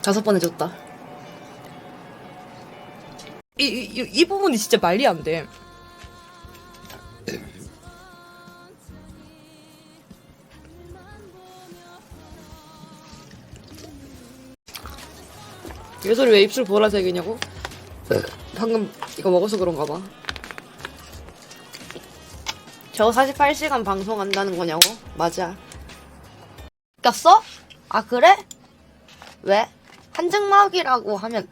5번 해줬다. 이 부분이 진짜 말이 안 돼. 예솔이 왜 입술 보라색이냐고? 방금 이거 먹어서 그런가 봐. 저 48시간 방송한다는 거냐고? 맞아. 꼈어? 아 그래? 왜? 한증막이라고 하면